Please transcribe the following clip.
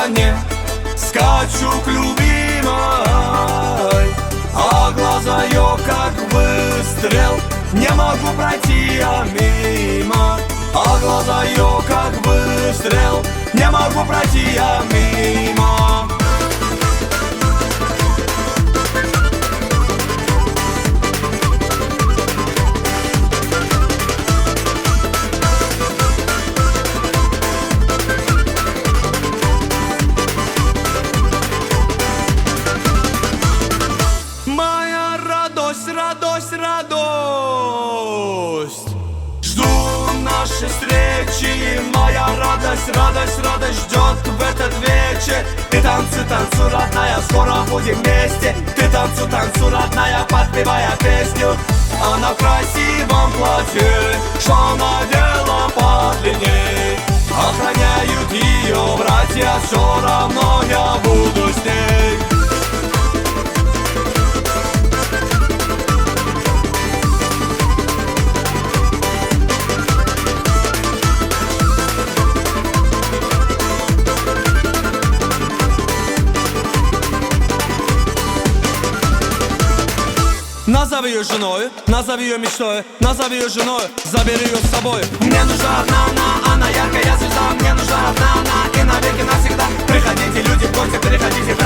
коне, скачу к любимой, а глаза ее как выстрел, не могу пройти я мимо. А глаза ее как выстрел, не могу пройти я мимо. Моя радость, радость, радость, жду нашей встречи. Моя радость, радость, радость ждет в этот вечер. Ты танцуй, танцуй, родная, скоро будем вместе. Ты танцуй, танцуй, родная, подпевая песню. Она в красивом платье, что надела подлинней. Охраняют ее братья, все равно я буду с ней. Назови ее женой, назови ее мечтой, назови ее женой, забери ее с собой. Мне нужна одна она яркая звезда. Мне нужна одна она и навеки навсегда. Приходите, люди, в гости, переходите.